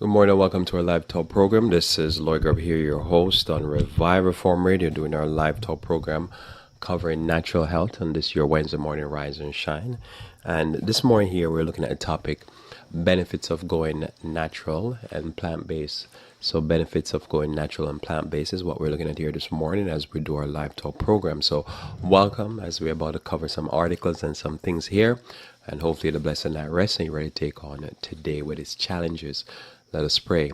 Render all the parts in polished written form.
Good morning, welcome to our live talk program. This is Lloyd Grubb here, your host on Revive Reform Radio, doing our live talk program covering natural health on this your Wednesday morning Rise and Shine. And this morning here we're looking at a topic, benefits of going natural and plant-based. So benefits of going natural and plant-based is what we're looking at here this morning as we do our live talk program. So welcome as we're about to cover some articles and some things here. And hopefully the blessing that rests and you're ready to take on it today with its challenges. Let us pray.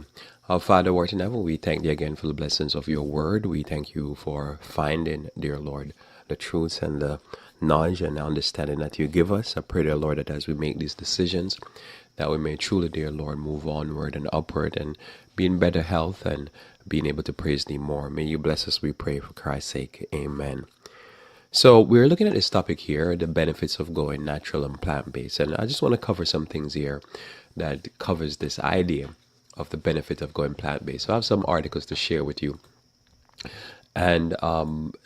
Our Father, who art in heaven, we thank thee again for the blessings of your word. We thank you for finding, dear Lord, the truths and the knowledge and understanding that you give us. I pray, dear Lord, that as we make these decisions, that we may truly, dear Lord, move onward and upward and be in better health and being able to praise thee more. May you bless us, we pray, for Christ's sake. Amen. So we're looking at this topic here, the benefits of going natural and plant-based. And I just want to cover some things here that covers this idea of the benefit of going plant-based. So I have some articles to share with you. And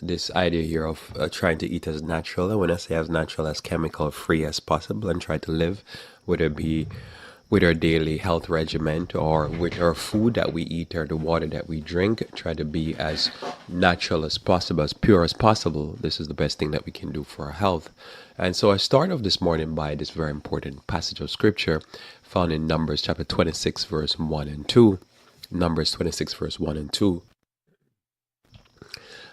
this idea here of trying to eat as natural, and when I say as natural, as chemical free as possible, and try to live, whether it be with our daily health regimen or with our food that we eat or the water that we drink, try to be as natural as possible, as pure as possible. This is the best thing that we can do for our health. And so I start off this morning by this very important passage of scripture found in Numbers chapter 26, verse 1 and 2. Numbers 26, verse 1 and 2.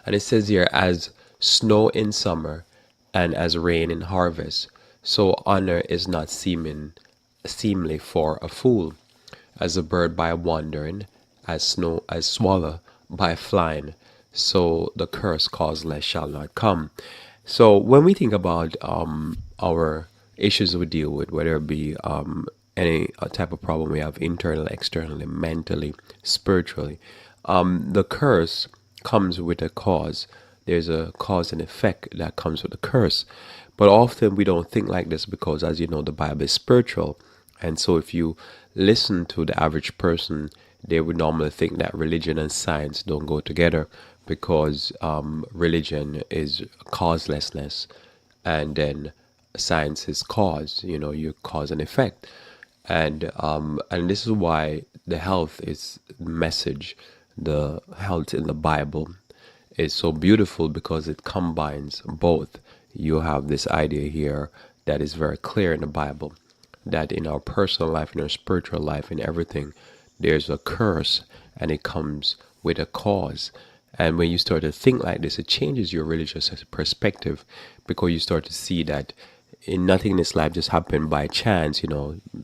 And it says here, as snow in summer and as rain in harvest, so honor is not seemly for a fool, as a bird by wandering, as swallow by flying, so the curse causeless shall not come. So when we think about our issues we deal with, whether it be any type of problem we have internally, externally, mentally, spiritually, the curse comes with a cause. There's a cause and effect that comes with the curse. But often we don't think like this because, as you know, the Bible is spiritual. And so if you listen to the average person, they would normally think that religion and science don't go together because religion is causelessness and then science is cause, you cause and effect. And this is why the health is message, the health in the Bible is so beautiful because it combines both. You have this idea here that is very clear in the Bible, that in our personal life, in our spiritual life, in everything, there's a curse and it comes with a cause. And when you start to think like this, it changes your religious perspective because you start to see that nothing in this life just happened by chance.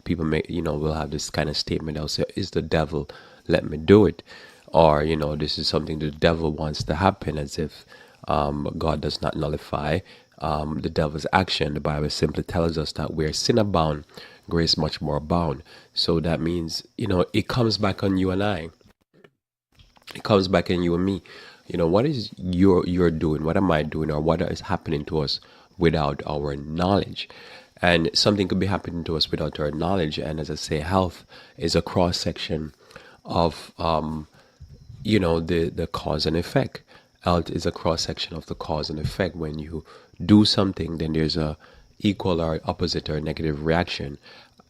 People will have this kind of statement. They'll say, "It's the devil, let me do it." Or, this is something the devil wants to happen, as if God does not nullify the devil's action. The Bible simply tells us that where sin abound, grace much more abound. So that means, it comes back on you and I. It comes back on you and me. What is you're doing? What am I doing? Or what is happening to us without our knowledge? And something could be happening to us without our knowledge. And as I say, health is a cross section of the cause and effect. Health is a cross section of the cause and effect. When you do something, then there's a equal or opposite or negative reaction.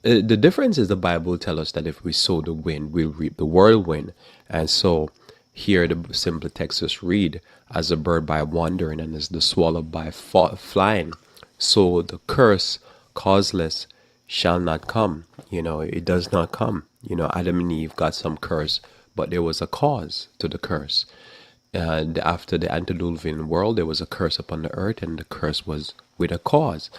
The difference is the Bible tells us that if we sow the wind, we'll reap the whirlwind. And so here the simple text just read, as a bird by wandering and as the swallow by flying, so the curse causeless shall not come. It does not come. Adam and Eve got some curse, but there was a cause to the curse. And after the antediluvian world, there was a curse upon the earth, and the curse was with a cause.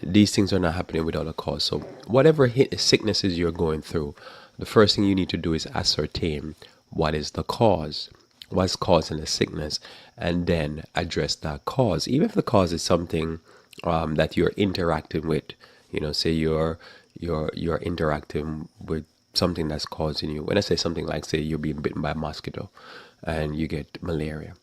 These things are not happening without a cause. So whatever sicknesses you're going through, the first thing you need to do is ascertain what is the cause, what's causing the sickness, and then address that cause. Even if the cause is something that you're interacting with, say you're interacting with something that's causing you. When I say something like, say you're being bitten by a mosquito and you get malaria,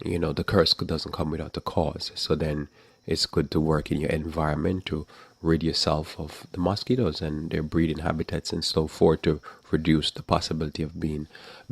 the curse doesn't come without the cause. So then it's good to work in your environment to rid yourself of the mosquitoes and their breeding habitats and so forth, to reduce the possibility of being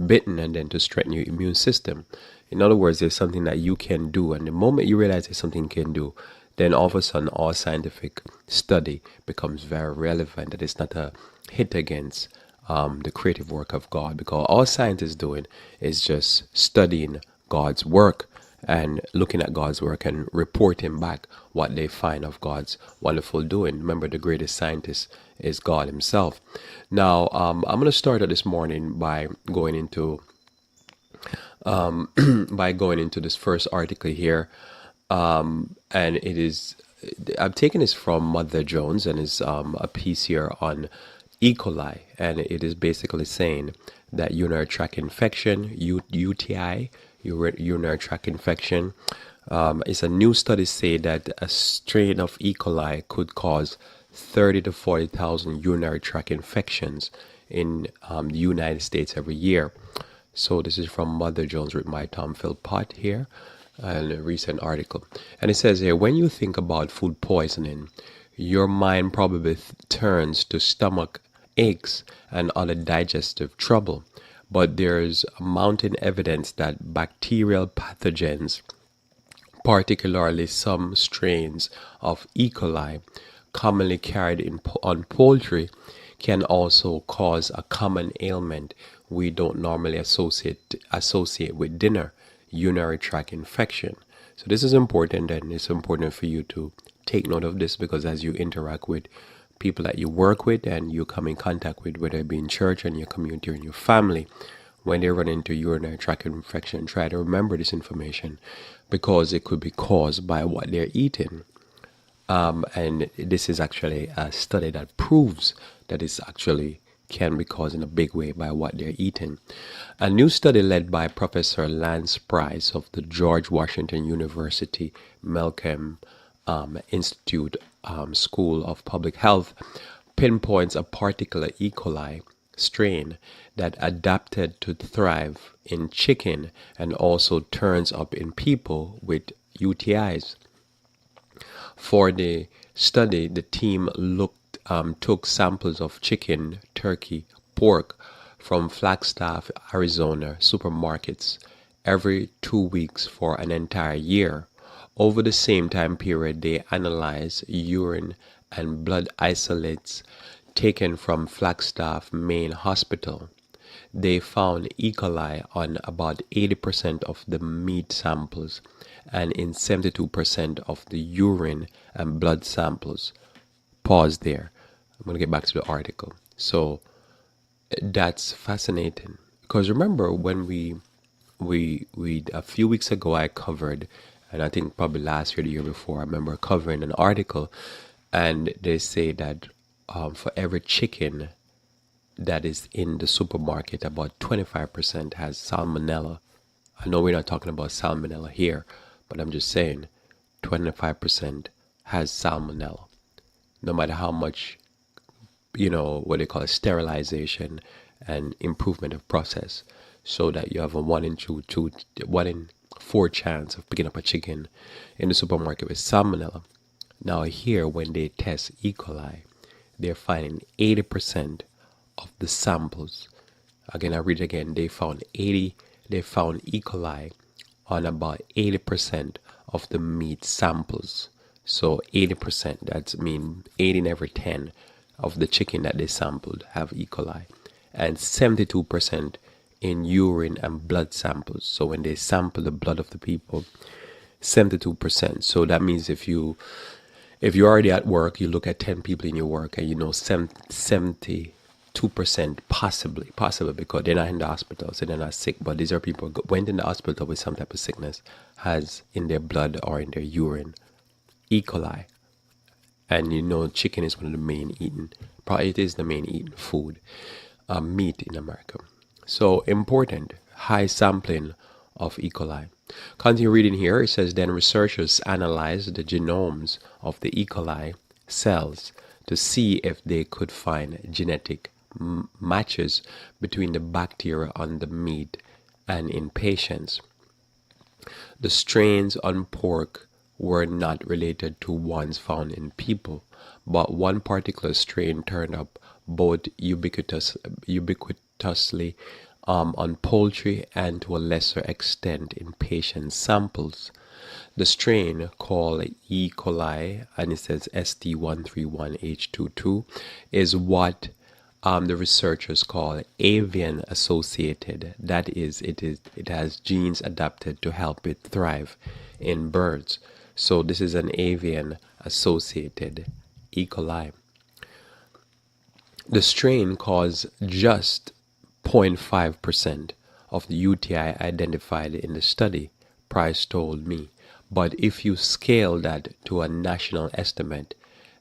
bitten, and then to strengthen your immune system. In other words, there's something that you can do, and the moment you realize there's something you can do, then all of a sudden all scientific study becomes very relevant, that it's not a hit against the creative work of God, because all science is doing is just studying God's work and looking at God's work and reporting back what they find of God's wonderful doing. Remember, the greatest scientist is God Himself. Now, I'm going to start out this morning by going into this first article here, and it is I've taken this from Mother Jones, and it's a piece here on E. coli, and it is basically saying that urinary tract infection, UTI, urinary tract infection, it's a new study say that a strain of E. coli could cause 30 to 40,000 urinary tract infections in the United States every year. So this is from Mother Jones, written by Tom Philpott here, and a recent article. And it says here, when you think about food poisoning, your mind probably turns to stomach aches and other digestive trouble. But there's mounting evidence that bacterial pathogens, particularly some strains of E. coli, commonly carried on poultry, can also cause a common ailment we don't normally associate with dinner, urinary tract infection. So this is important, and it's important for you to take note of this, because as you interact with people that you work with and you come in contact with, whether it be in church and your community or in your family, when they run into urinary tract infection, try to remember this information, because it could be caused by what they're eating. And this is actually a study that proves that it's actually can be caused in a big way by what they're eating. A new study led by Professor Lance Price of the George Washington University Malcolm Institute School of Public Health pinpoints a particular E. coli strain that adapted to thrive in chicken and also turns up in people with UTIs. For the study, the team took samples of chicken, turkey, pork from Flagstaff, Arizona supermarkets every 2 weeks for an entire year. Over the same time period, they analyzed urine and blood isolates taken from Flagstaff Main Hospital. They found E. coli on about 80% of the meat samples and in 72% of the urine and blood samples. Pause there. I'm going to get back to the article. So that's fascinating, because remember when we a few weeks ago I covered, and I think probably last year, the year before, I remember covering an article, and they say that for every chicken that is in the supermarket, about 25% has salmonella. I know we're not talking about salmonella here, but I'm just saying 25% has salmonella. No matter how much, what they call sterilization and improvement of process, so that you have a 1 in 4 chance of picking up a chicken in the supermarket with salmonella. Now here, when they test E. coli, they're finding 80% of the samples. Again, I read it again. They found E. coli on about 80% of the meat samples. So 80%, that's mean 8 in every 10 of the chicken that they sampled have E. coli, and 72% in urine and blood samples. So when they sample the blood of the people, 72%. So that means if you're already at work, you look at 10 people in your work, and 72% possibly, because they're not in the hospital, so they're not sick, but these are people who went in the hospital with some type of sickness, has in their blood or in their urine E. coli. And chicken is one of the main eaten, probably it is the main eaten food, meat in America. So important, high sampling of E. coli. Continue reading here. It says, then researchers analyzed the genomes of the E. coli cells to see if they could find genetic matches between the bacteria on the meat and in patients. The strains on pork were not related to ones found in people, but one particular strain turned up both ubiquitously on poultry and to a lesser extent in patient samples. The strain, called E. coli, and it says ST131H22, is what the researchers call avian associated. That is, it has genes adapted to help it thrive in birds. So this is an avian associated E. coli. The strain caused just 0.5% of the UTI identified in the study, Price told me. But if you scale that to a national estimate,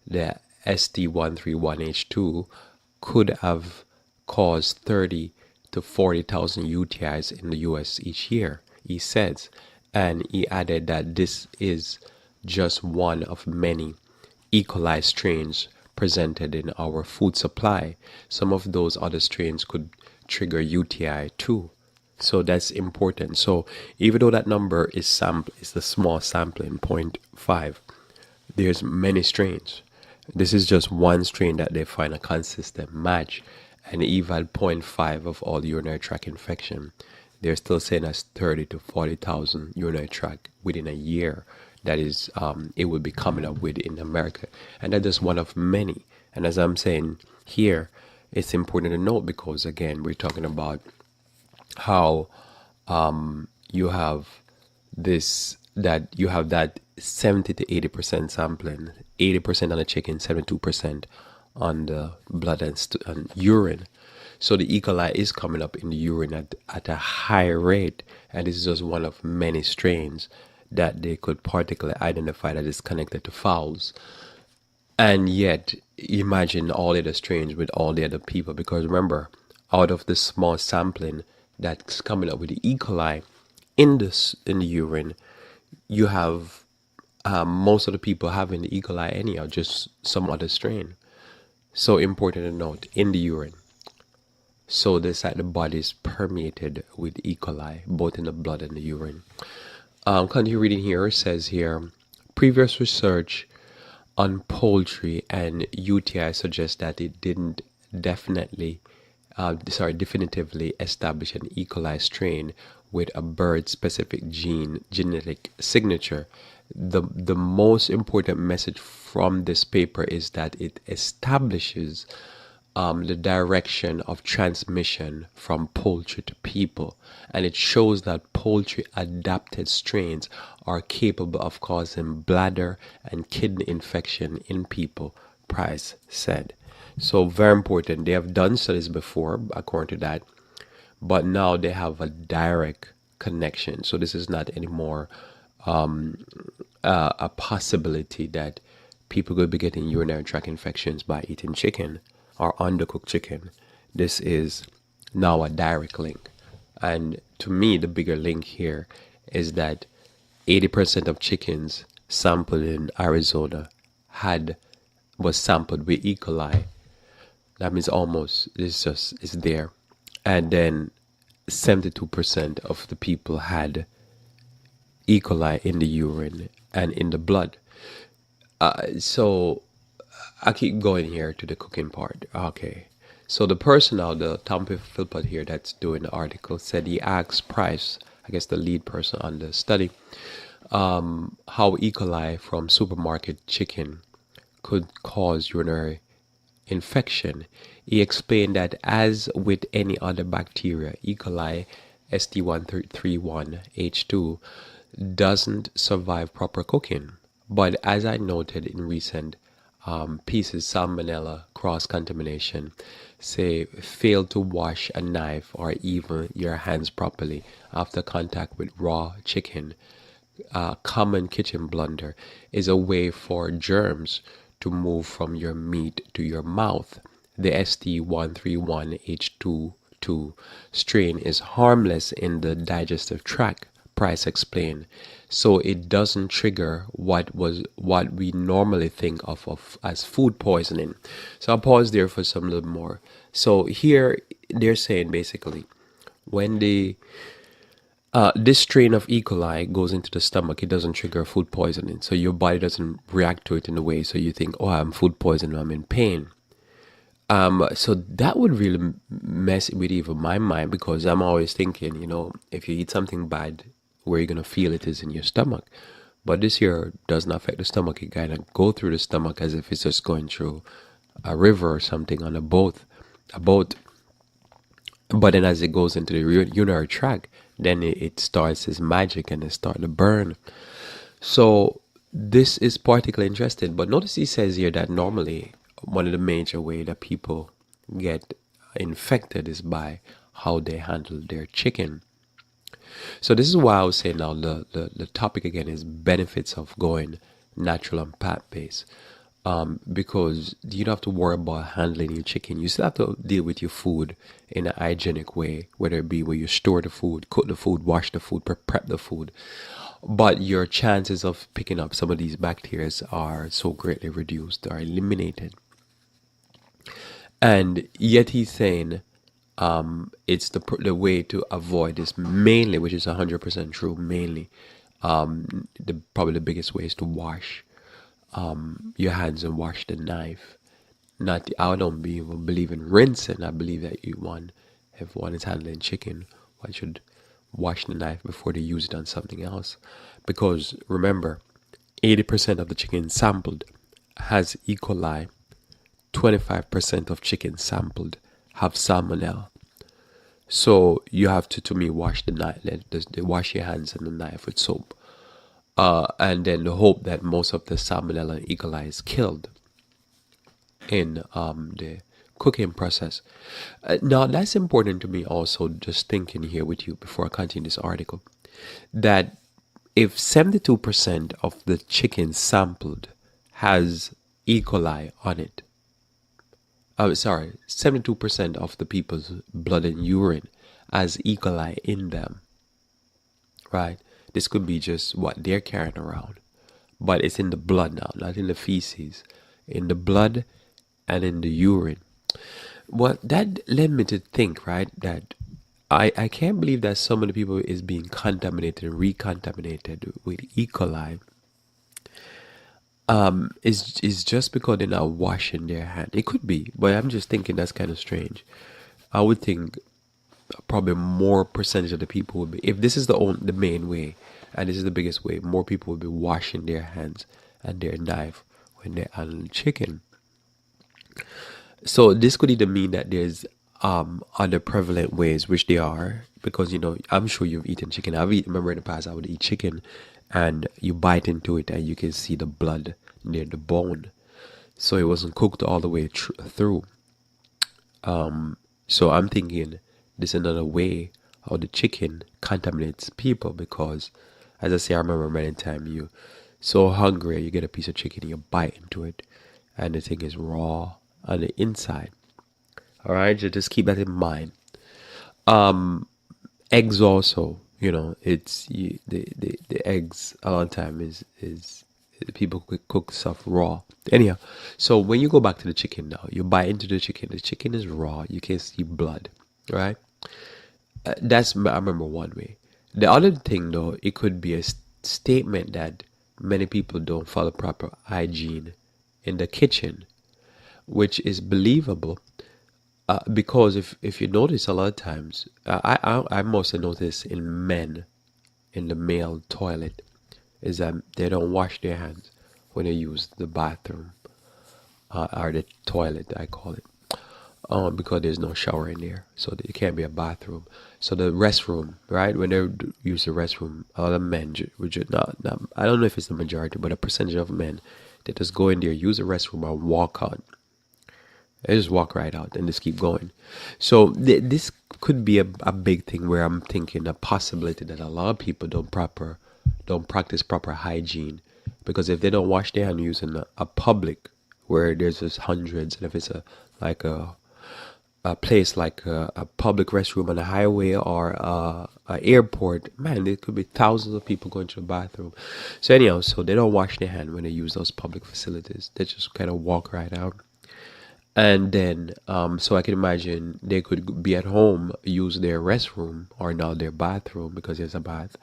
the ST131H2 could have caused 30 to 40,000 UTIs in the US each year, he says. And he added that this is just one of many E. coli strains presented in our food supply. Some of those other strains could trigger UTI too. So that's important. So even though that number is the small sampling 0.5, there's many strains. This is just one strain that they find a consistent match, and even 0.5 of all urinary tract infection. They're still saying that's 30 to 40,000 urinary tract within a year. That is, it would be coming up with in America, and that's just one of many. And as I'm saying here, it's important to note because again, we're talking about how you have that 70 to 80% sampling, 80% on the chicken, 72% on the blood and urine. So the E. coli is coming up in the urine at a high rate, and this is just one of many strains that they could particularly identify that is connected to fowls. And yet, imagine all the other strains with all the other people, because remember, out of the small sampling that's coming up with the E. coli in the urine, you have most of the people having the E. coli anyhow, just some other strain. So important to note, in the urine. So this the body is permeated with E. coli, both in the blood and the urine. Continue reading here. It says here, previous research on poultry and UTI suggests that it didn't definitively establish an E. coli strain with a bird-specific genetic signature. The most important message from this paper is that it establishes the direction of transmission from poultry to people, and it shows that poultry adapted strains are capable of causing bladder and kidney infection in people, Price said. So very important. They have done studies before according to that, but now they have a direct connection. So this is not anymore a possibility that people could be getting urinary tract infections by eating chicken or undercooked chicken. This is now a direct link. And to me, the bigger link here is that 80% of chickens sampled in Arizona was sampled with E. coli. That means almost it's there. And then 72% of the people had E. coli in the urine and in the blood. So I keep going here to the cooking part. Okay. So the person now, the Tom Philpott here that's doing the article, said he asked Price, I guess the lead person on the study, how E. coli from supermarket chicken could cause urinary infection. He explained that as with any other bacteria, E. coli ST131H2 doesn't survive proper cooking. But as I noted in recent pieces, salmonella cross-contamination, say fail to wash a knife or even your hands properly after contact with raw chicken. Common kitchen blunder is a way for germs to move from your meat to your mouth. The ST131H22 strain is harmless in the digestive tract, Price explained, so it doesn't trigger what we normally think of as food poisoning. So I'll pause there for some little more. So here they're saying basically when this strain of E. coli goes into the stomach, it doesn't trigger food poisoning. So your body doesn't react to it in a way so you think, oh, I'm food poisoning, I'm in pain. So that would really mess with even my mind, because I'm always thinking, if you eat something bad, where you're going to feel it is in your stomach. But this here doesn't affect the stomach. It kind of go through the stomach as if it's just going through a river or something on a boat. about. But then as it goes into the urinary tract, then it starts its magic and it starts to burn. So this is particularly interesting. But notice he says here that normally one of the major way that people get infected is by how they handle their chicken. So this is why I was saying now the topic again is benefits of going natural and plant-based. Because you don't have to worry about handling your chicken. You still have to deal with your food in a hygienic way, whether it be where you store the food, cook the food, wash the food, prep the food. But your chances of picking up some of these bacteria are so greatly reduced, are eliminated. And yet he's saying it's the way to avoid this mainly, which is 100% true, mainly. Probably the biggest way is to wash your hands and wash the knife. Not, I don't even believe in rinsing. I believe that if one is handling chicken, one should wash the knife before they use it on something else. Because remember, 80% of the chicken sampled has E. coli, 25% of chicken sampled have salmonella. So you have to me, wash the knife, wash your hands and the knife with soap. And then the hope that most of the salmonella and E. coli is killed in the cooking process. Now, that's important to me also, just thinking here with you before I continue this article, that if 72% of the chicken sampled has E. coli on it, 72% of the people's blood and urine has E. coli in them, right? This could be just what they're carrying around, but it's in the blood now, not in the feces, in the blood and in the urine. Well, that led me to think, right, that I can't believe that so many people is being contaminated and recontaminated with E. coli. Is just because they're not washing their hand. It could be, but I'm just thinking that's kind of strange. I would think probably more percentage of the people would be, if this is the main way, and this is the biggest way, more people would be washing their hands and their knife when they're handling chicken. So this could either mean that there's other prevalent ways, which they are, because I'm sure you've eaten chicken. Remember in the past I would eat chicken, and you bite into it and you can see the blood near the bone, so it wasn't cooked all the way through. So I'm thinking this is another way how the chicken contaminates people, because as I say, I remember many times you so hungry, you get a piece of chicken, you bite into it, and the thing is raw on the inside. All right, just keep that in mind. Eggs also, it's the eggs a lot of time is people cook stuff raw. Anyhow, so when you go back to the chicken now, you bite into the chicken is raw, you can see blood, right? That's, I remember, one way. The other thing though, it could be a statement that many people don't follow proper hygiene in the kitchen, which is believable. Because if you notice a lot of times, I mostly notice in men, in the male toilet, is that they don't wash their hands when they use the bathroom, or the toilet, I call it, because there's no shower in there, so it can't be a bathroom. So the restroom, right? When they use the restroom, a lot of men, not, I don't know if it's the majority, but a percentage of men, they just go in there, use the restroom, and walk out. They just walk right out and just keep going. So this could be a big thing where I'm thinking a possibility that a lot of people don't practice proper hygiene, because if they don't wash their hands using a public where there's just hundreds, and if it's a place like a public restroom on a highway or a airport, man, there could be thousands of people going to the bathroom. So anyhow, so they don't wash their hand when they use those public facilities. They just kind of walk right out. And then, so I can imagine they could be at home, use their restroom or now their bathroom because there's a bath,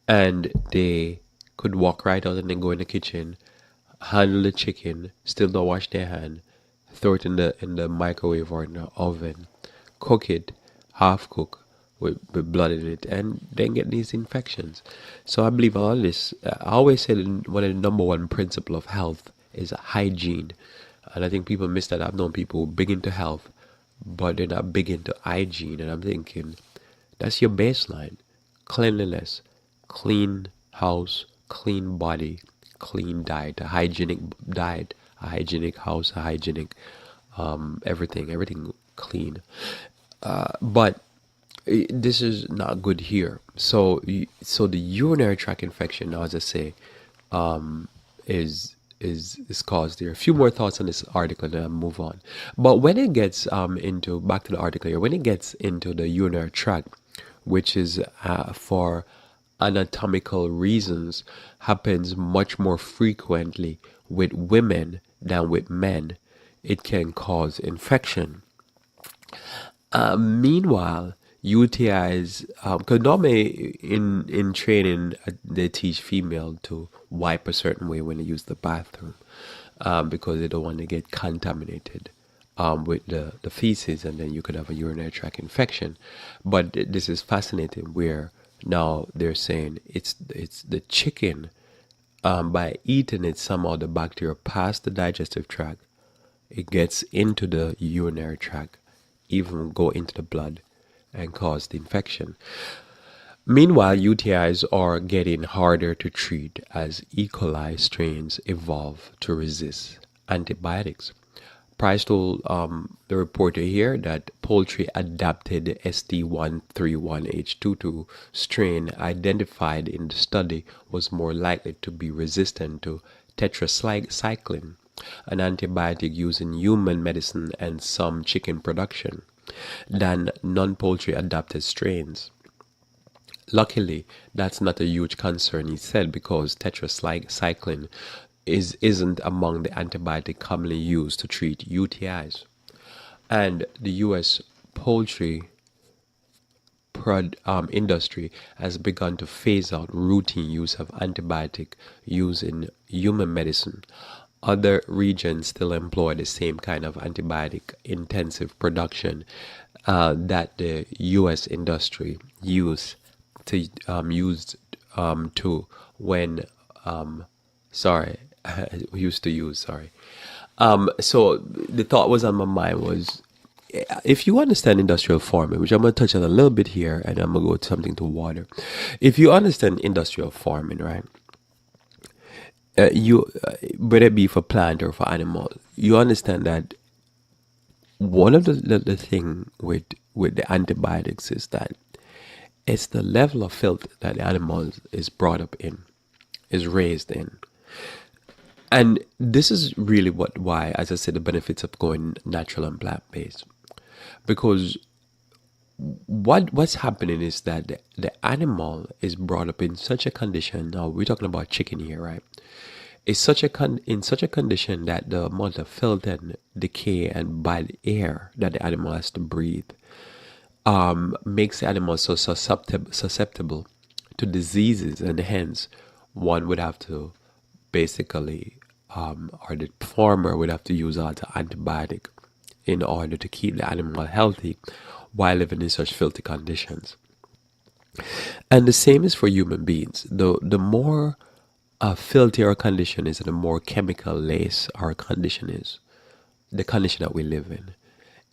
and they could walk right out and then go in the kitchen, handle the chicken, still don't wash their hand, throw it in the microwave or in the oven, cook it, half cook with blood in it, and then get these infections. So I believe all this. I always say that one of the number one principle of health is hygiene. And I think people miss that. I've known people big into health, but they're not big into hygiene. And I'm thinking, that's your baseline: cleanliness, clean house, clean body, clean diet, a hygienic diet, a hygienic house, a hygienic everything clean. But this is not good here. So the urinary tract infection, now as I say, is caused there. A few more thoughts on this article, and then I'll move on. But when it gets into back to the article here, when it gets into the urinary tract, which is for anatomical reasons, happens much more frequently with women than with men, it can cause infection. Meanwhile, UTIs, because normally in training, they teach female to wipe a certain way when they use the bathroom, because they don't want to get contaminated with the feces, and then you could have a urinary tract infection. But this is fascinating where now they're saying it's the chicken, by eating it, somehow the bacteria pass the digestive tract, it gets into the urinary tract, even go into the blood and cause the infection. Meanwhile, UTIs are getting harder to treat as E. coli strains evolve to resist antibiotics. Price told the reporter here that poultry adapted ST131H22 strain identified in the study was more likely to be resistant to tetracycline, an antibiotic used in human medicine and some chicken production, than non-poultry adapted strains. Luckily, that's not a huge concern, he said, because tetracycline isn't among the antibiotics commonly used to treat UTIs. And the U.S. poultry industry has begun to phase out routine use of antibiotic use in human medicine. Other regions still employ the same kind of antibiotic intensive production that the U.S. industry used to when sorry used to use sorry so the thought was on my mind was, if you understand industrial farming, which I'm going to touch on a little bit here, and I'm going to go to something to water. If you understand industrial farming, right, you whether it be for plant or for animal, you understand that one of the thing with the antibiotics is that it's the level of filth that the animal is brought up in, is raised in. And this is really why, as I said, the benefits of going natural and plant based. Because what's happening is that the animal is brought up in such a condition. Now we're talking about chicken here, right? It's in such a condition that the amount of filth and decay and bad air that the animal has to breathe makes the animal so susceptible to diseases, and hence one would have to basically, or the farmer would have to use all the antibiotic in order to keep the animal healthy while living in such filthy conditions. And the same is for human beings. The more filthy our condition is, and the more chemical lace our condition is, the condition that we live in,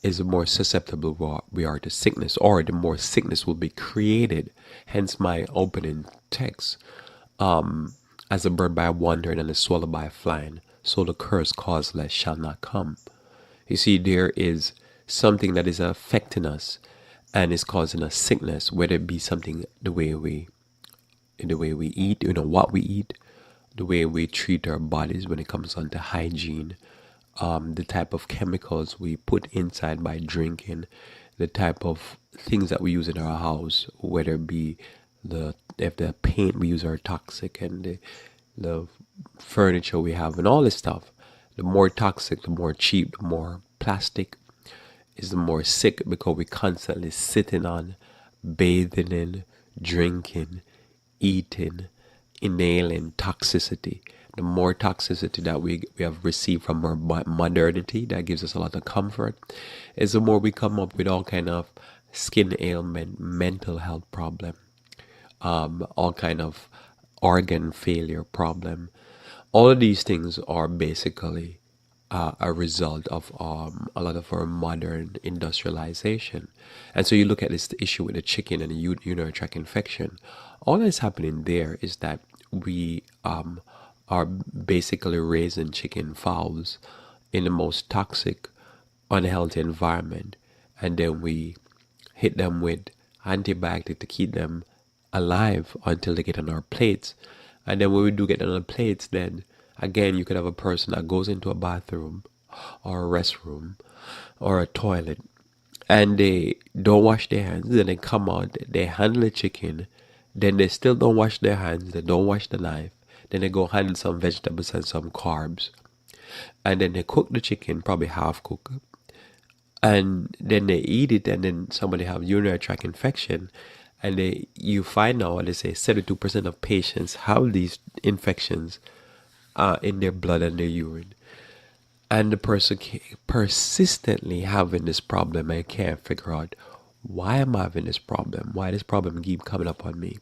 is the more susceptible we are to sickness, or the more sickness will be created. Hence my opening text. As a bird by a wandering and a swallow by a flying, so the curse causeless shall not come. You see, there is something that is affecting us and is causing us sickness, whether it be something the way we eat, what we eat, the way we treat our bodies when it comes on to hygiene, the type of chemicals we put inside by drinking, the type of things that we use in our house, whether it be if the paint we use are toxic, and the furniture we have and all this stuff. The more toxic, the more cheap, the more plastic is, the more sick, because we constantly sitting on, bathing in, drinking, eating, inhaling toxicity. The more toxicity that we have received from our modernity that gives us a lot of comfort, is the more we come up with all kind of skin ailment, mental health problem, all kind of organ failure problem. All of these things are basically a result of a lot of our modern industrialization. And so you look at this issue with the chicken and the urinary tract infection. All that's happening there is that we are basically raising chicken fowls in the most toxic, unhealthy environment, and then we hit them with antibiotic to keep them alive until they get on our plates. And then when we do get on our plates, then again you could have a person that goes into a bathroom or a restroom or a toilet and they don't wash their hands. Then they come out, they handle the chicken, then they still don't wash their hands, they don't wash the knife, then they go handle some vegetables and some carbs, and then they cook the chicken, probably half cook, and then they eat it, and then somebody have urinary tract infection, and you find out they say 72% of patients have these infections in their blood and their urine, and the person persistently having this problem and can't figure out why am I having this problem, why this problem keep coming up on me.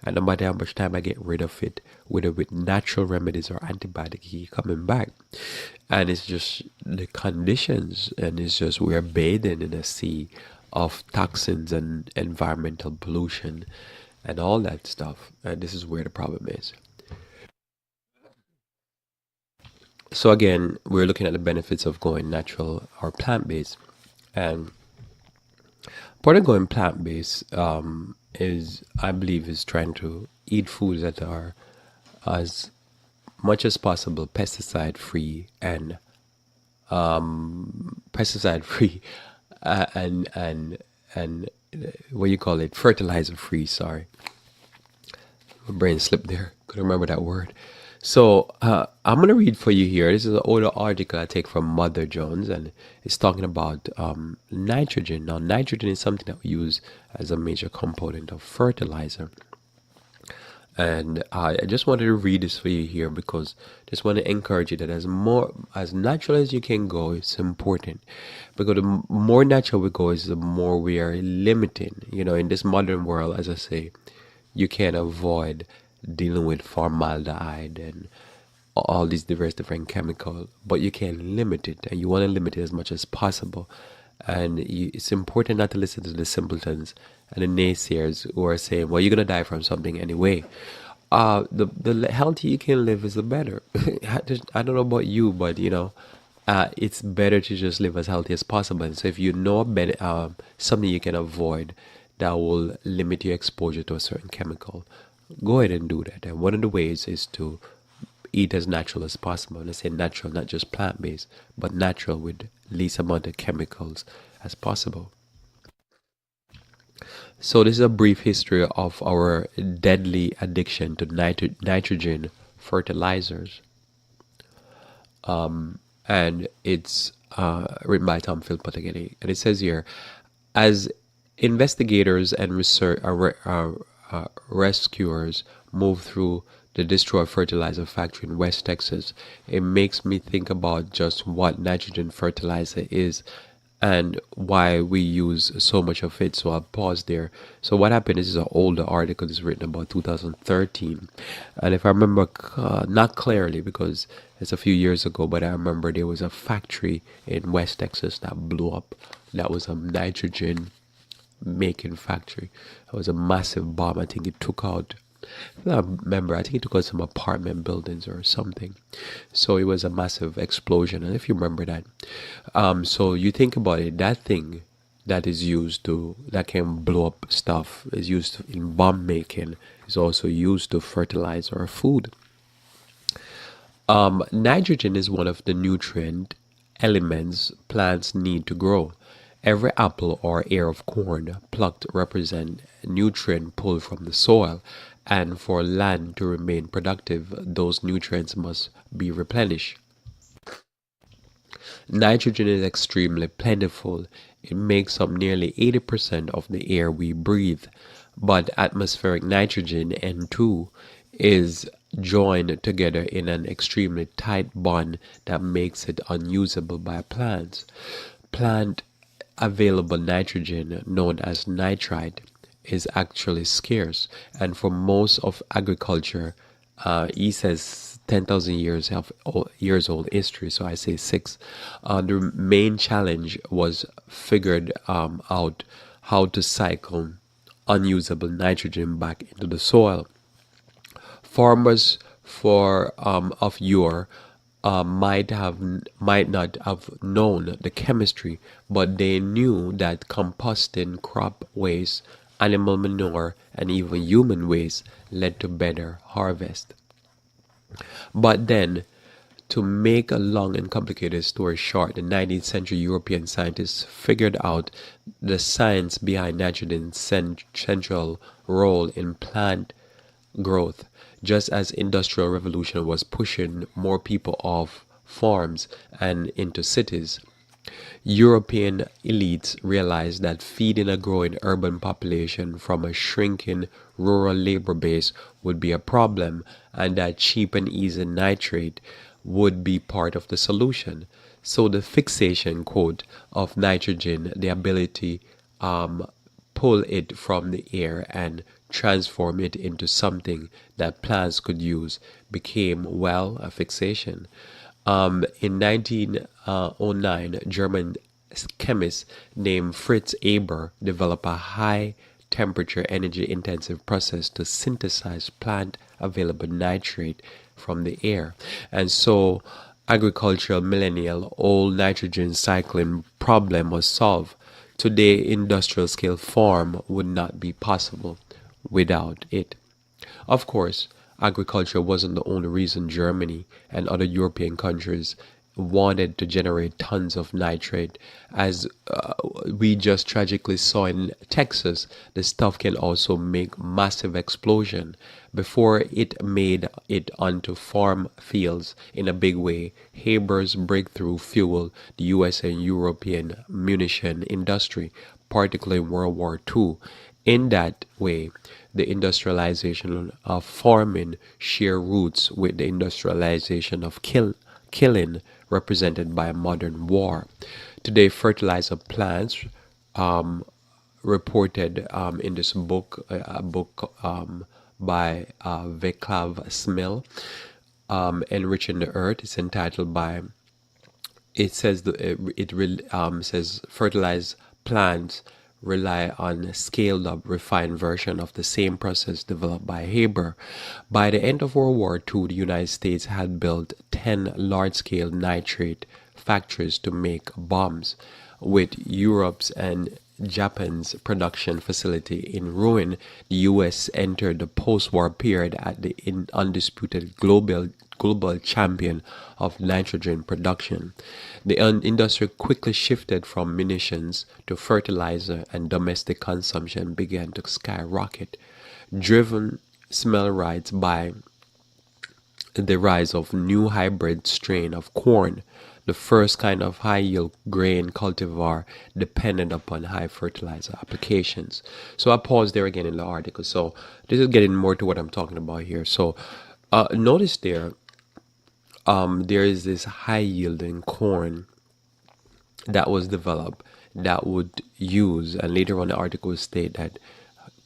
And no matter how much time I get rid of it, whether with natural remedies or antibiotic, keep coming back. And it's just the conditions, and it's just we're bathing in a sea of toxins and environmental pollution and all that stuff. And this is where the problem is. So again, we're looking at the benefits of going natural or plant-based. And part of going plant-based is, I believe, is trying to eat foods that are as much as possible pesticide-free and pesticide-free and what you call it, fertilizer-free. Sorry, my brain slipped there. Couldn't remember that word. So I'm going to read for you here. This is an older article I take from Mother Jones, and it's talking about nitrogen. Now, nitrogen is something that we use as a major component of fertilizer. And I just wanted to read this for you here because I just want to encourage you that as natural as you can go, it's important. Because the more natural we go is the more we are limiting. In this modern world, as I say, you can't avoid dealing with formaldehyde and all these diverse different chemicals, but you can limit it, and you want to limit it as much as possible. And it's important not to listen to the simpletons and the naysayers who are saying, well, you're going to die from something anyway. The healthier you can live is the better. I don't know about you, but it's better to just live as healthy as possible. And so if you know something you can avoid that will limit your exposure to a certain chemical, go ahead and do that. And one of the ways is to eat as natural as possible. And I say natural, not just plant-based, but natural with least amount of chemicals as possible. So this is a brief history of our deadly addiction to nitrogen fertilizers. And it's written by Tom Philpott again. And it says here, as investigators and research rescuers move through the destroyed fertilizer factory in West Texas, it makes me think about just what nitrogen fertilizer is and why we use so much of it. So I'll pause there. So what happened is an older article is written about 2013, and if I remember not clearly because it's a few years ago, but I remember there was a factory in West Texas that blew up. That was a nitrogen making factory. It was a massive bomb. I think it took out, I remember, I think it took out some apartment buildings or something. So it was a massive explosion. And if you remember that, so you think about it, that thing that is that can blow up stuff, is used in bomb making, is also used to fertilize our food. Nitrogen is one of the nutrient elements plants need to grow. Every apple or ear of corn plucked represent nutrient pulled from the soil, and for land to remain productive, those nutrients must be replenished. Nitrogen is extremely plentiful. It makes up nearly 80% of the air we breathe, but atmospheric nitrogen, N2, is joined together in an extremely tight bond that makes it unusable by plants. Plant available nitrogen, known as nitrite, is actually scarce, and for most of agriculture, he says 10,000 years old history, so I say six. The main challenge was figured out how to cycle unusable nitrogen back into the soil. Farmers for of yore might not have known the chemistry, but they knew that composting crop waste, animal manure, and even human waste led to better harvest. But then, to make a long and complicated story short, the 19th century European scientists figured out the science behind nitrogen's central role in plant growth, just as industrial revolution was pushing more people off farms and into cities. European elites realized that feeding a growing urban population from a shrinking rural labor base would be a problem, and that cheap and easy nitrate would be part of the solution. So the fixation quote of nitrogen, the ability pull it from the air and transform it into something that plants could use, became, well, a fixation. In 1909, German chemist named Fritz Haber developed a high temperature, energy intensive process to synthesize plant available nitrate from the air. And so, agricultural millennial old nitrogen cycling problem was solved. Today, industrial scale farm would not be possible without it. Of course, agriculture wasn't the only reason Germany and other European countries wanted to generate tons of nitrate. As we just tragically saw in Texas, the stuff can also make massive explosion. Before it made it onto farm fields in a big way, Haber's breakthrough fueled the US and European munition industry, particularly in World War II. In that way, the industrialization of farming share roots with the industrialization of killing, represented by modern war. Today, fertilizer plants, reported in this book, a book by Vaclav Smil, Enriching the Earth. It's entitled by, it says, says fertilized plants rely on a scaled up, refined version of the same process developed by Haber. By the end of World War II, the United States had built 10 large scale nitrate factories to make bombs. With Europe's and Japan's production facility in ruin, the US entered the post war period as the undisputed global champion of nitrogen production. The industry quickly shifted from munitions to fertilizer, and domestic consumption began to skyrocket, driven, Smell writes, by the rise of new hybrid strain of corn, the first kind of high yield grain cultivar dependent upon high fertilizer applications. So I pause there again in the article. So this is getting more to what I'm talking about here. So notice there is this high yielding corn that was developed that would use, and later on the article will state that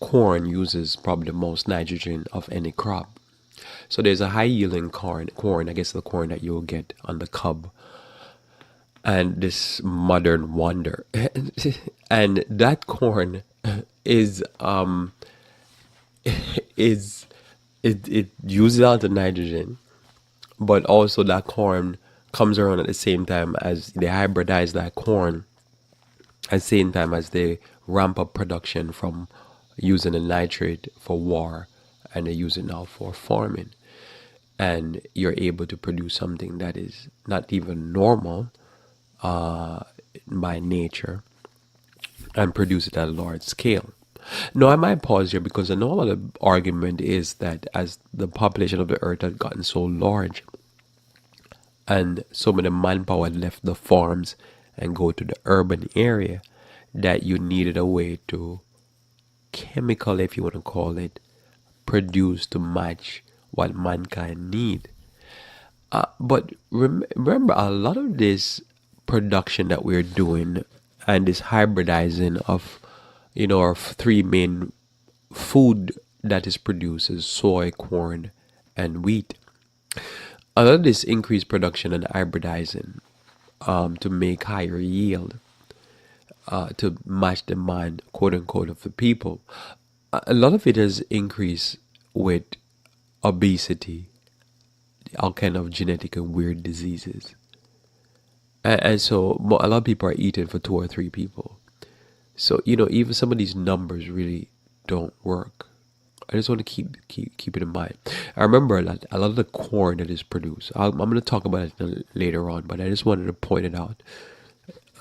corn uses probably the most nitrogen of any crop. So there's a high yielding corn, I guess the corn that you'll get on the cob, and this modern wonder. And that corn is is it uses out the nitrogen, but also that corn comes around at the same time as they hybridize that corn, at the same time as they ramp up production from using the nitrate for war, and they use it now for farming. And you're able to produce something that is not even normal by nature, and produce it at a large scale. Now, I might pause here because I know a lot of argument is that as the population of the earth had gotten so large, and so many manpower had left the farms and go to the urban area, that you needed a way to chemical, if you want to call it, produce to match what mankind need. But remember, a lot of this production that we're doing and this hybridizing of, our three main food that is produced is soy, corn, and wheat. A lot of this increased production and hybridizing to make higher yield, to match demand, quote unquote, of the people. A lot of it has increased with obesity, all kind of genetic and weird diseases. And so a lot of people are eating for two or three people. So, even some of these numbers really don't work. I just want to keep it in mind. I remember that a lot of the corn that is produced, I'm going to talk about it later on, but I just wanted to point it out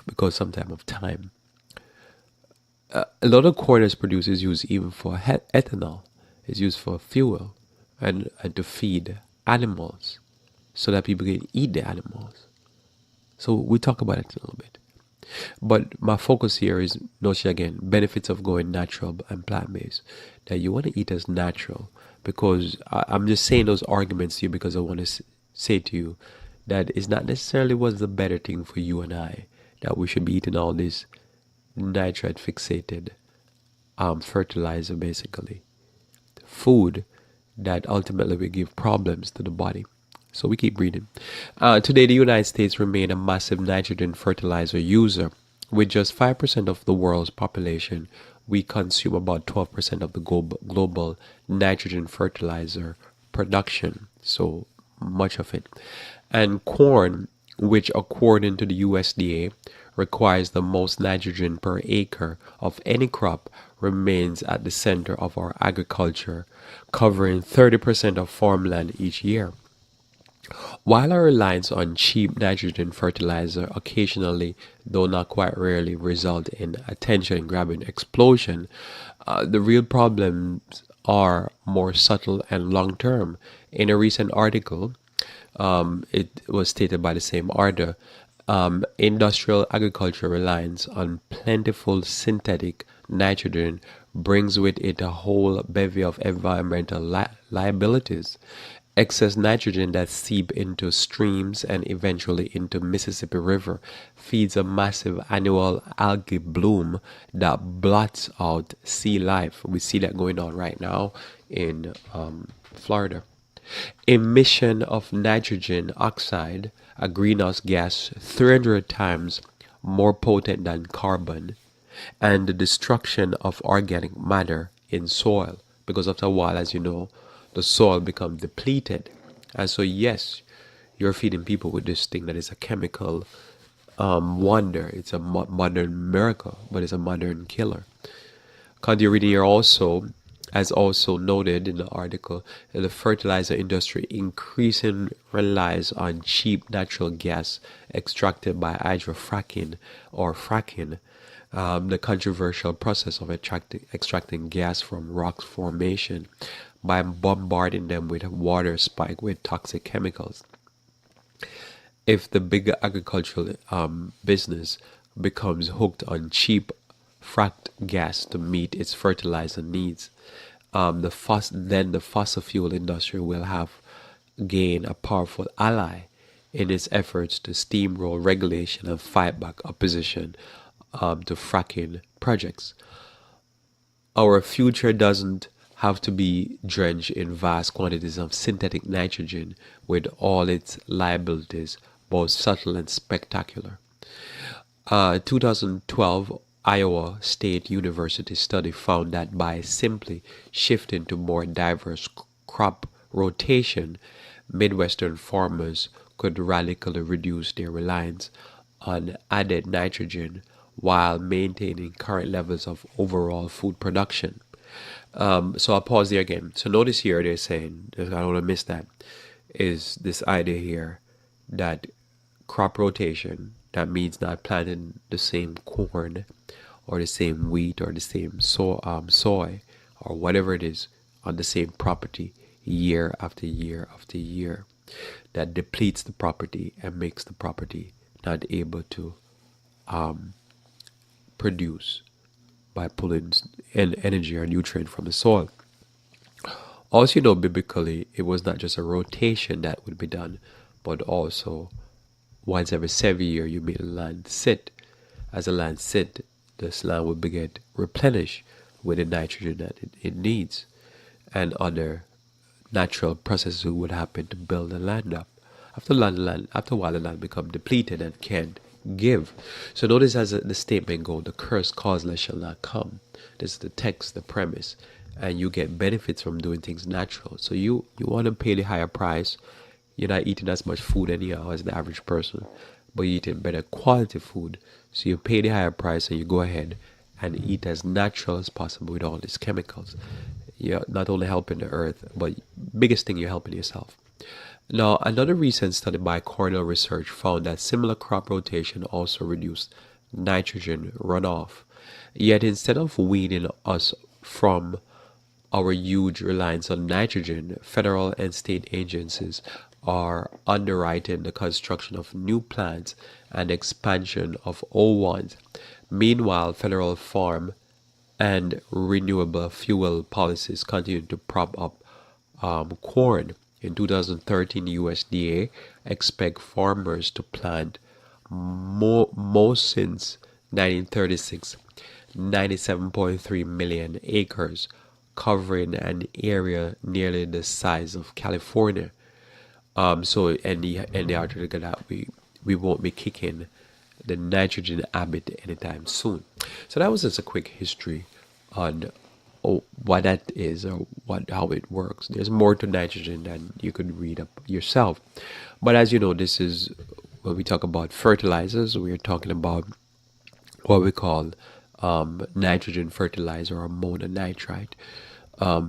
because sometime of time. A lot of corn that's produced is used even for ethanol. It's used for fuel and to feed animals so that people can eat the animals. So we talk about it a little bit. But my focus here is, notice again, benefits of going natural and plant-based. That you want to eat as natural, because I'm just saying those arguments to you because I want to say to you that it's not necessarily what's the better thing for you and I, that we should be eating all this nitrate fixated fertilizer, basically food that ultimately will give problems to the body. So we keep reading. Today, the United States remain a massive nitrogen fertilizer user. With just 5% of the world's population, we consume about 12% of the global nitrogen fertilizer production. So much of it. And corn, which according to the USDA requires the most nitrogen per acre of any crop, remains at the center of our agriculture, covering 30% of farmland each year. While our reliance on cheap nitrogen fertilizer occasionally, though not quite rarely, result in attention-grabbing explosion, the real problems are more subtle and long-term. In a recent article, it was stated by the same author, industrial agriculture reliance on plentiful synthetic nitrogen brings with it a whole bevy of environmental liabilities. Excess nitrogen that seep into streams and eventually into Mississippi River feeds a massive annual algae bloom that blots out sea life. We see that going on right now in Florida. Emission of nitrogen oxide, a greenhouse gas 300 times more potent than carbon, and the destruction of organic matter in soil, because after a while, as you know, the soil becomes depleted. And so, yes, you're feeding people with this thing that is a chemical wonder. It's a modern miracle, but it's a modern killer. Continue reading here also, as also noted in the article, the fertilizer industry increasingly relies on cheap natural gas extracted by hydrofracking or fracking, the controversial process of extracting gas from rock formation by bombarding them with water spiked with toxic chemicals. If the bigger agricultural business becomes hooked on cheap fracked gas to meet its fertilizer needs, then the fossil fuel industry will have gained a powerful ally in its efforts to steamroll regulation and fight back opposition to fracking projects. Our future doesn't have to be drenched in vast quantities of synthetic nitrogen with all its liabilities, both subtle and spectacular. 2012 Iowa State University study found that by simply shifting to more diverse crop rotation, Midwestern farmers could radically reduce their reliance on added nitrogen while maintaining current levels of overall food production. So I'll pause there again. So notice here they're saying, I don't want to miss that, is this idea here that crop rotation, that means not planting the same corn or the same wheat or the same soy or whatever it is on the same property year after year after year. That depletes the property and makes the property not able to produce by pulling energy or nutrient from the soil. Also, biblically, it was not just a rotation that would be done, but also once every 7 years you made the land sit. As the land sit, this land would begin replenish with the nitrogen that it needs, and other natural processes would happen to build the land up. After a while, the land become depleted and can't give. So notice as the statement go, the curse causeless shall not come. This is the text, the premise, and you get benefits from doing things natural. So you want to pay the higher price. You're not eating as much food anyhow as the average person, but you're eating better quality food. So you pay the higher price and you go ahead and eat as natural as possible with all these chemicals. You're not only helping the earth, but biggest thing, you're helping yourself. Now, another recent study by Cornell Research found that similar crop rotation also reduced nitrogen runoff. Yet, instead of weaning us from our huge reliance on nitrogen, federal and state agencies are underwriting the construction of new plants and expansion of old ones. Meanwhile, federal farm and renewable fuel policies continue to prop up corn. In 2013, USDA expect farmers to plant most since 1936, 97.3 million acres, covering an area nearly the size of California. So and the article that we won't be kicking the nitrogen habit anytime soon. So that was just a quick history on what that is or what how it works. There's more to nitrogen than you could read up yourself. But as you know, this is when we talk about fertilizers, we are talking about what we call nitrogen fertilizer or mononitrate,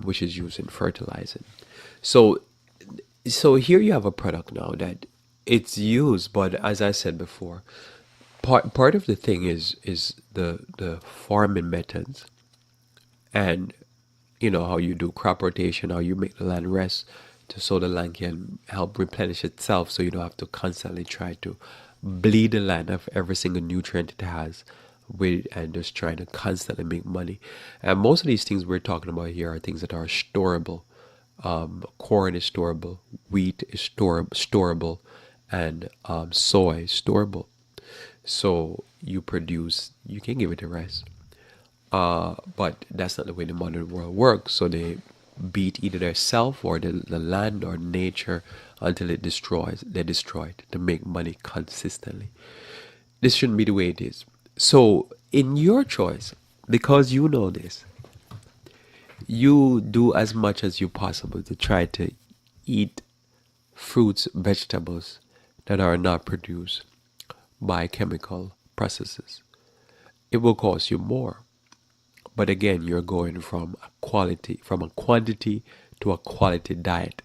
which is used in fertilizing. So so here you have a product now that it's used, but as I said before, part of the thing is the farming methods, and you know how you do crop rotation, how you make the land rest to so the land can help replenish itself, so you don't have to constantly try to bleed the land of every single nutrient it has with and just trying to constantly make money. And most of these things we're talking about here are things that are storable. Corn is storable, wheat is storable, and soy is storable. So you produce, you can give it a rest. But that's not the way the modern world works. So they beat either their self or the land or nature until it destroys. They destroy it to make money consistently. This shouldn't be the way it is. So in your choice, because you know this, you do as much as you possible to try to eat fruits, vegetables that are not produced by chemical processes. It will cost you more. But again, you're going from a quantity to a quality diet.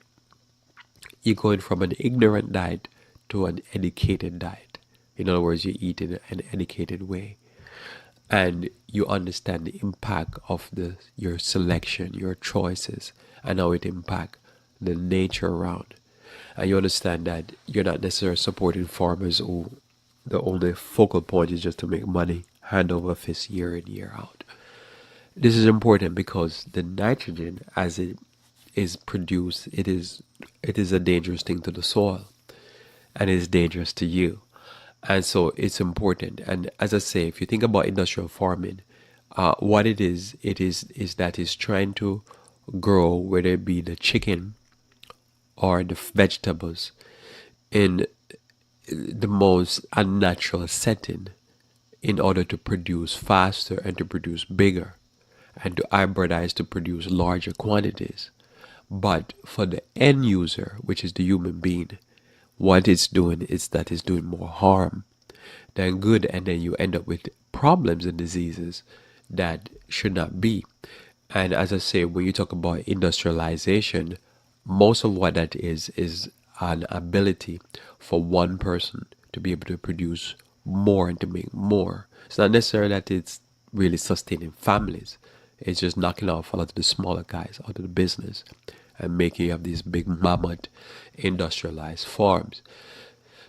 You're going from an ignorant diet to an educated diet. In other words, you eat in an educated way. And you understand the impact of your selection, your choices, and how it impact the nature around. And you understand that you're not necessarily supporting farmers who the only focal point is just to make money hand over fist year in, year out. This is important because the nitrogen, as it is produced, it is a dangerous thing to the soil, and it is dangerous to you. And so it's important. And as I say, if you think about industrial farming, what it is that it's trying to grow, whether it be the chicken or the vegetables, in the most unnatural setting in order to produce faster and to produce bigger and to hybridize to produce larger quantities. But for the end user, which is the human being, what it's doing is that it's doing more harm than good, and then you end up with problems and diseases that should not be. And as I say, when you talk about industrialization, most of what that is an ability for one person to be able to produce more and to make more. It's not necessarily that it's really sustaining families. It's just knocking off a lot of the smaller guys out of the business and making you have these big mammoth industrialized farms.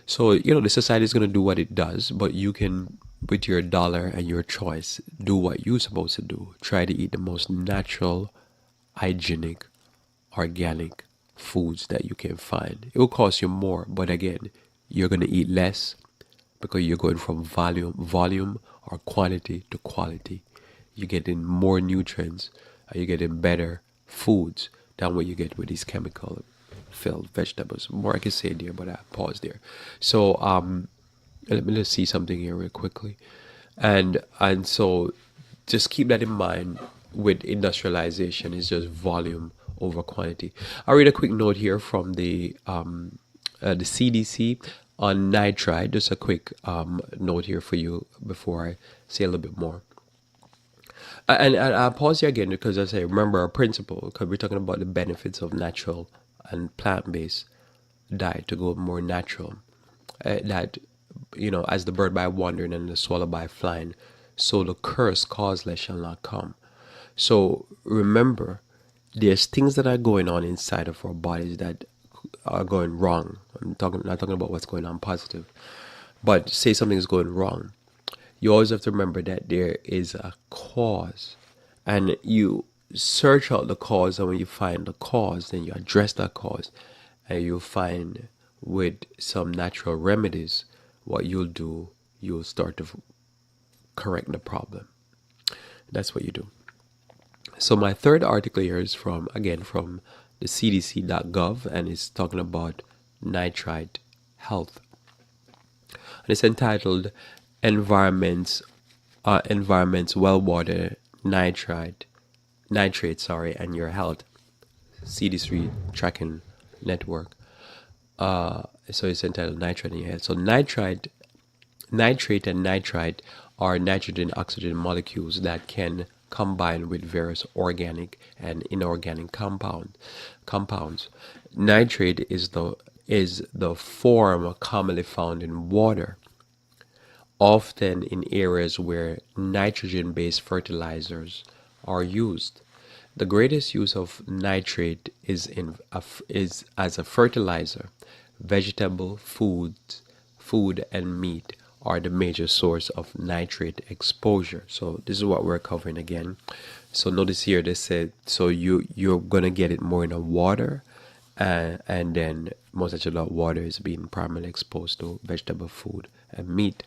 So, the society is going to do what it does, but you can, with your dollar and your choice, do what you're supposed to do. Try to eat the most natural, hygienic, organic foods that you can find. It will cost you more, but again, you're going to eat less because you're going from volume or quantity to quality. You're getting more nutrients and you're getting better foods than what you get with these chemical filled vegetables. More I can say there, but I pause there. So let me just see something here real quickly, and so just keep that in mind. With industrialization, it's just volume over quantity. I'll read a quick note here from the CDC on nitrite. Just a quick note here for you before I say a little bit more. And I'll pause here again because I say remember our principle, because we're talking about the benefits of natural and plant-based diet to go more natural. That, as the bird by wandering and the swallow by flying, so the curse causeless shall not come. So remember, there's things that are going on inside of our bodies that are going wrong. Not talking about what's going on positive, but say something is going wrong. You always have to remember that there is a cause, and you search out the cause, and when you find the cause, then you address that cause, and you'll find with some natural remedies what you'll do, you'll start to correct the problem. That's what you do. So my third article here is from the cdc.gov, and it's talking about nitrite health, and it's entitled environments well water nitrate, and your health, CD3 tracking network. So it's entitled nitrate in your health. So nitrate and nitrite are nitrogen oxygen molecules that can combine with various organic and inorganic compounds. Nitrate is the form commonly found in water, often in areas where nitrogen-based fertilizers are used. The greatest use of nitrate is as a fertilizer. Vegetable, food and meat are the major source of nitrate exposure. So this is what we're covering again. So notice here they said, so you're gonna get it more in the water, and then most of the water is being primarily exposed to vegetable, food and meat.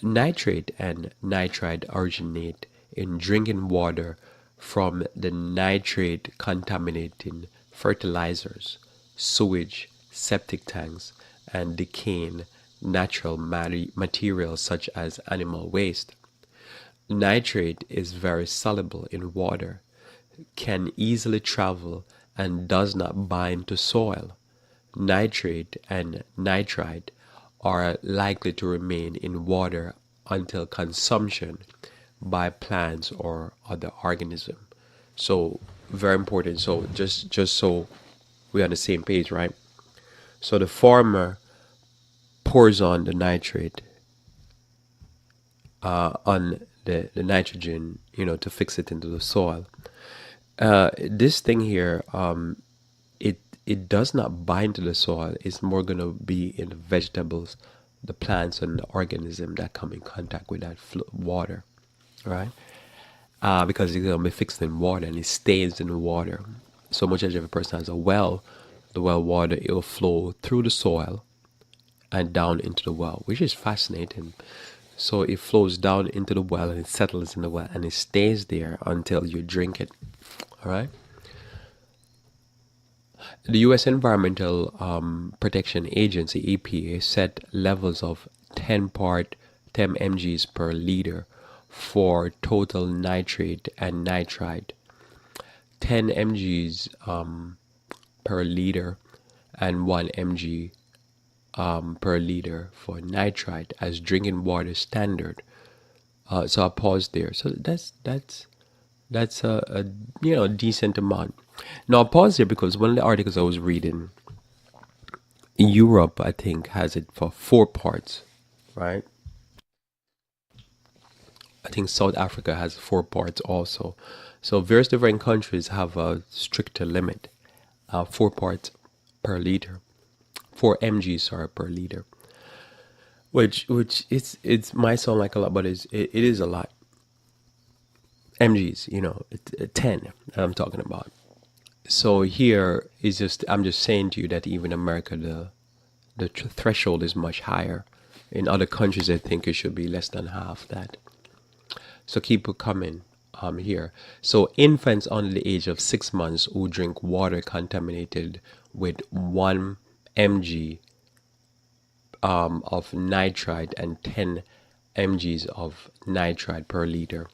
Nitrate and nitrite originate in drinking water from the nitrate contaminating fertilizers, sewage, septic tanks, and decaying natural materials such as animal waste. Nitrate is very soluble in water, can easily travel, and does not bind to soil. Nitrate and nitrite are likely to remain in water until consumption by plants or other organisms. So very important. So just so we're on the same page, right? So the farmer pours on the nitrate on the nitrogen, to fix it into the soil. This thing here, it does not bind to the soil. It's more going to be in the vegetables, the plants, and the organism that come in contact with that water, right? Because it's going to be fixed in water and it stays in the water. So much as if a person has a well, the well water, it will flow through the soil and down into the well, which is fascinating. So it flows down into the well and it settles in the well and it stays there until you drink it. All right. The U.S. Environmental Protection Agency (EPA) set levels of 10 mgs per liter for total nitrate and nitrite, 10 mgs per liter, and 1 mg per liter for nitrite as drinking water standard. So I paused there. So that's a decent amount. Now I pause here because one of the articles I was reading, Europe I think has it for 4 parts, right? I think South Africa has 4 parts also. So various different countries have a stricter limit, 4 parts per liter, 4 mg per liter, which it's might sound like a lot, but it is a lot. Mgs, it's 10 I'm talking about. So here is I'm just saying to you that even in America the threshold is much higher. In other countries I think it should be less than half that. So keep it coming. here. So infants under the age of 6 months who drink water contaminated with 1 mg of nitrite and 10 mgs of nitrite per liter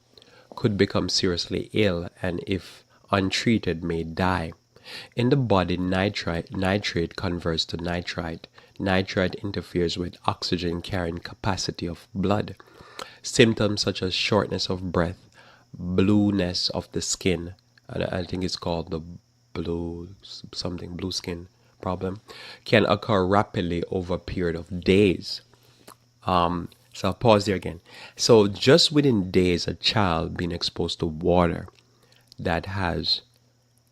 could become seriously ill and, if untreated, may die. In the body, nitrate converts to nitrite. Nitrite interferes with oxygen carrying capacity of blood. Symptoms such as shortness of breath, blueness of the skin, and I think it's called the blue skin problem, can occur rapidly over a period of days. So I'll pause there again. So just within days, a child being exposed to water that has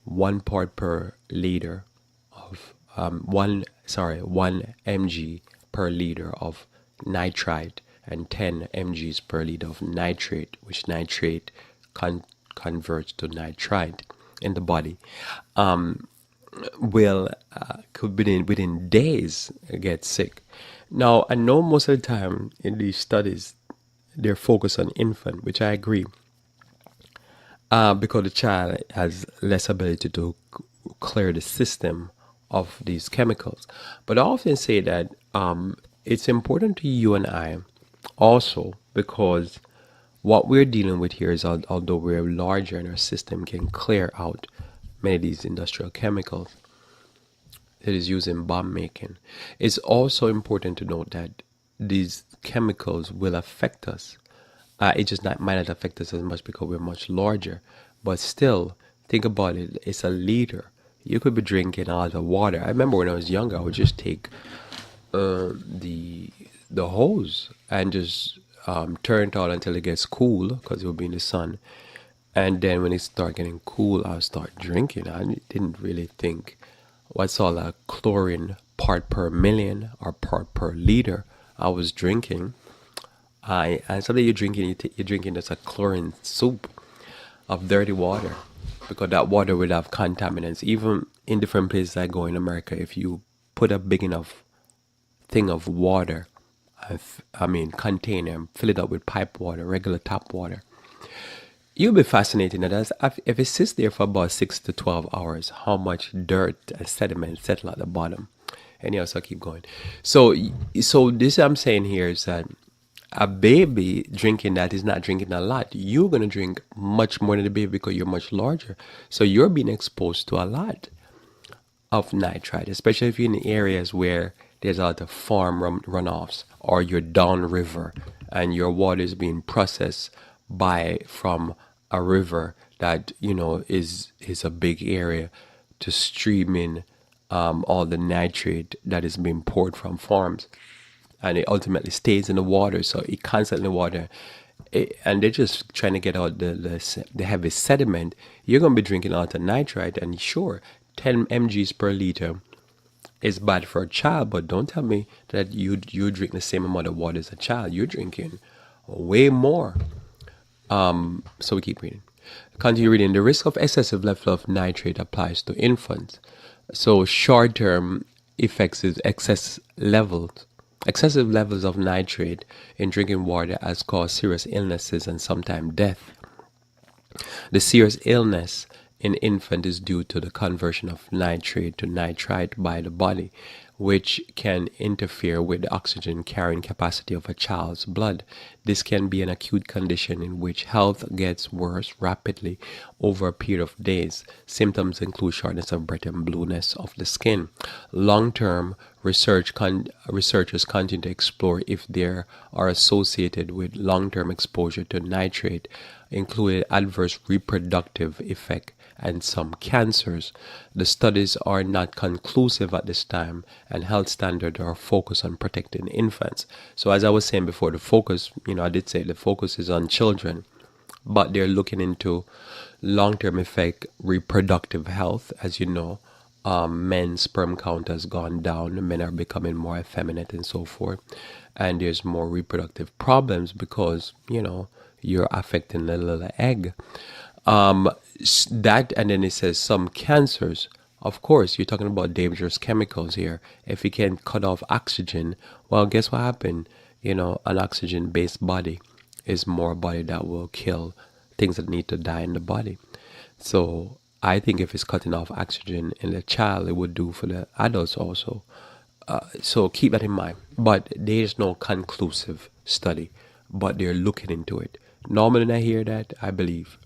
1 part per liter of 1 mg per liter of nitrite and 10 mgs per liter of nitrate, which nitrate converts to nitrite in the body, will could within days get sick. Now, I know most of the time in these studies they're focused on infant, which I agree, because the child has less ability to clear the system of these chemicals. But I often say that it's important to you and I also, because what we're dealing with here is, although we're larger and our system can clear out many of these industrial chemicals that is used in bomb making, it's also important to note that these chemicals will affect us. It just might not affect us as much because we're much larger, but still, think about it. It's a liter. You could be drinking a lot of water. I remember when I was younger, I would just take the hose and just turn it on until it gets cool, because it would be in the sun. And then when it start getting cool, I would start drinking. I didn't really think what's all that chlorine part per million or part per liter I was drinking. And something you're drinking, you're drinking just a chlorine soup of dirty water, because that water will have contaminants. Even in different places I go in America, if you put a big enough thing of water, container, fill it up with pipe water, regular tap water, you'll be fascinated at if it sits there for about 6 to 12 hours, how much dirt and sediment settle at the bottom. Anyhow, so I keep going. So this I'm saying here is that a baby drinking that is not drinking a lot. You're going to drink much more than the baby because you're much larger. So you're being exposed to a lot of nitrite, especially if you're in areas where there's a lot of farm runoffs, or you're downriver and your water is being processed from a river that is a big area to stream in all the nitrate that is being poured from farms, and it ultimately stays in the water. So it constantly water, and they're just trying to get out the heavy sediment. You're going to be drinking a lot of nitrite, and sure, 10 mgs per liter is bad for a child, but don't tell me that you drink the same amount of water as a child. You're drinking way more. So we keep reading. Continue reading. The risk of excessive level of nitrate applies to infants. So short-term effects is excessive levels of nitrate in drinking water has caused serious illnesses and sometimes death. The serious illness in infant is due to the conversion of nitrate to nitrite by the body, which can interfere with the oxygen carrying capacity of a child's blood. This can be an acute condition in which health gets worse rapidly over a period of days. Symptoms include shortness of breath and blueness of the skin. Long-term researchers continue to explore if there are associated with long-term exposure to nitrate, including adverse reproductive effect and some cancers. The studies are not conclusive at this time, and health standards are focused on protecting infants. So as I was saying before, the focus, I did say the focus is on children, but they're looking into long-term effect, reproductive health. As you know, men's sperm count has gone down, men are becoming more effeminate and so forth, and there's more reproductive problems because, you're affecting the little egg. That, and then it says some cancers. Of course, you're talking about dangerous chemicals here. If you can cut off oxygen, well, guess what happened? An oxygen-based body is more a body that will kill things that need to die in the body. So I think if it's cutting off oxygen in the child, it would do for the adults also. So keep that in mind. But there is no conclusive study, but they're looking into it. Normally, when I hear that, I believe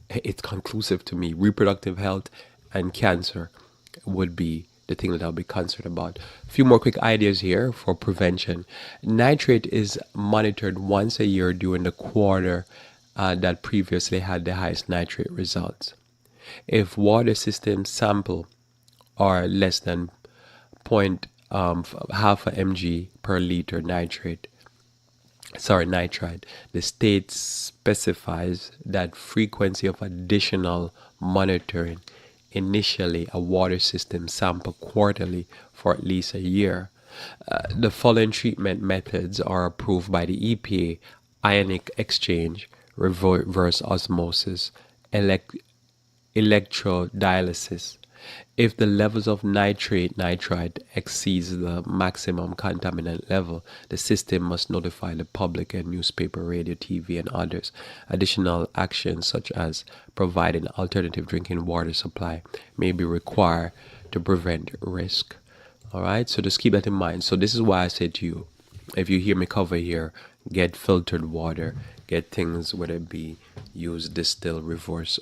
it's conclusive to me. Reproductive health and cancer would be the thing that I'll be concerned about. A few more quick ideas here for prevention. Nitrate is monitored once a year during the quarter that previously had the highest nitrate results. If water system sample are less than half a mg per liter nitrite, the state specifies that frequency of additional monitoring, initially a water system sample quarterly for at least a year. The following treatment methods are approved by the EPA: ionic exchange, reverse osmosis, electrodialysis. If the levels of nitrite exceeds the maximum contaminant level, the system must notify the public and newspaper, radio, TV, and others. Additional actions such as providing alternative drinking water supply may be required to prevent risk. All right, so just keep that in mind. So this is why I say to you, if you hear me cover here, get filtered water, get things, whether it be use distill, reverse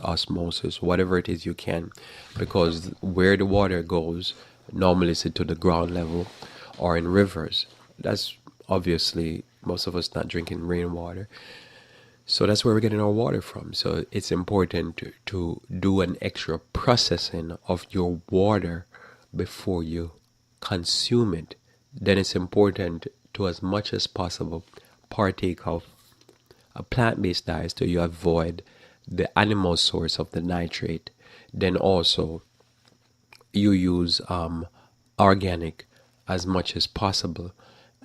osmosis, whatever it is you can, because where the water goes, normally it's to the ground level or in rivers. That's obviously most of us not drinking rainwater. So that's where we're getting our water from. So it's important to do an extra processing of your water before you consume it. Then it's important to, as much as possible, partake of a plant-based diet so you avoid the animal source of the nitrate. Then also you use organic as much as possible,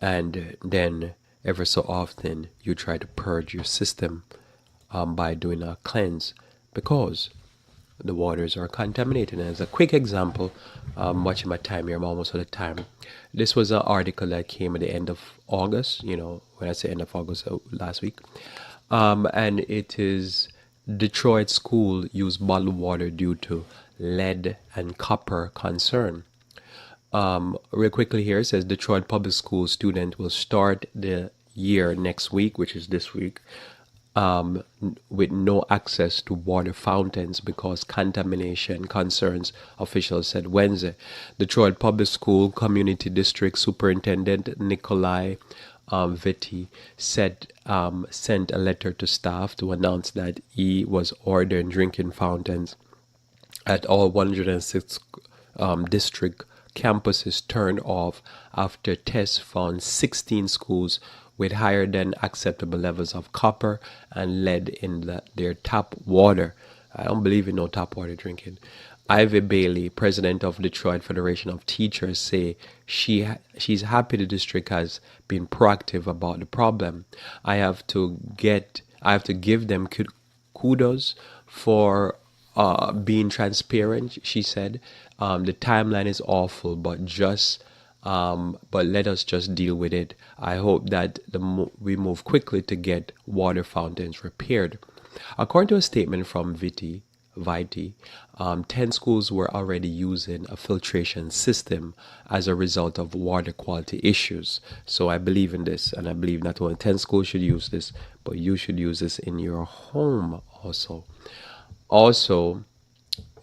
and then ever so often you try to purge your system by doing a cleanse, because the waters are contaminated. And as a quick example, watching my time here, I'm almost out of time. This was an article that came at the end of August, when I say end of August, last week. And it is Detroit school use bottled water due to lead and copper concern. Real quickly here, it says Detroit Public School student will start the year next week, which is this week, with no access to water fountains because contamination concerns, officials said Wednesday. Detroit Public School Community District Superintendent Nikolai Vitti said sent a letter to staff to announce that he was ordering drinking fountains at all 106 district campuses turned off after tests found 16 schools with higher than acceptable levels of copper and lead in their tap water. I don't believe in no tap water drinking. Ivy Bailey, president of Detroit Federation of Teachers, say she's happy the district has been proactive about the problem. I have to give them kudos for being transparent, she said. The timeline is awful, but let us just deal with it. I hope that we move quickly to get water fountains repaired. According to a statement from Vitti, 10 schools were already using a filtration system as a result of water quality issues. So I believe in this, and I believe not only 10 schools should use this, but you should use this in your home also. Also,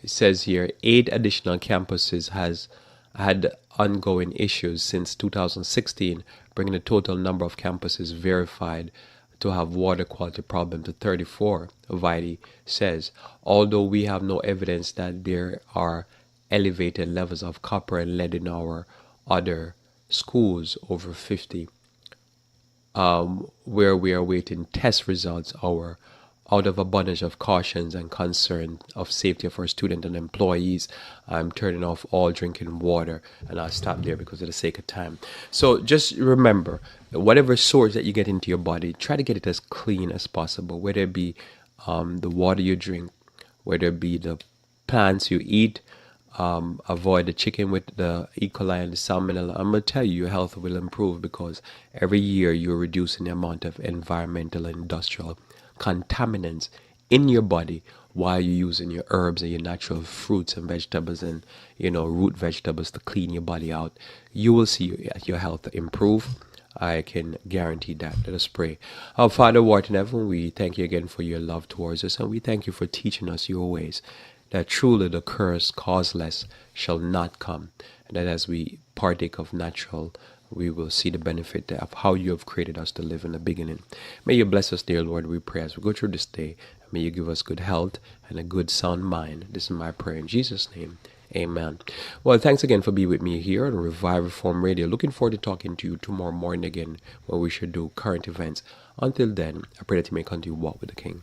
it says here 8 additional campuses has had ongoing issues since 2016, bringing the total number of campuses verified to have water quality problem to 34, Vitti says. Although we have no evidence that there are elevated levels of copper and lead in our other schools over 50, where we are awaiting test results, out of abundance of cautions and concern of safety of our students and employees, I'm turning off all drinking water, and I'll stop there because of the sake of time. So just remember, whatever source that you get into your body, try to get it as clean as possible, whether it be the water you drink, whether it be the plants you eat. Avoid the chicken with the E. coli and the salmonella. I'm going to tell you, your health will improve because every year you're reducing the amount of environmental and industrial contaminants in your body while you're using your herbs and your natural fruits and vegetables and root vegetables to clean your body out, you will see your health improve. I can guarantee that. Let us pray. Our Father who art in heaven, we thank you again for your love towards us, and we thank you for teaching us your ways, that truly the curse causeless shall not come, and that as we partake of natural, we will see the benefit of how you have created us to live in the beginning. May you bless us, dear Lord, we pray as we go through this day. May you give us good health and a good sound mind. This is my prayer in Jesus' name. Amen. Well, thanks again for being with me here on Revive Reform Radio. Looking forward to talking to you tomorrow morning again, where we should do current events. Until then, I pray that you may continue to walk with the King.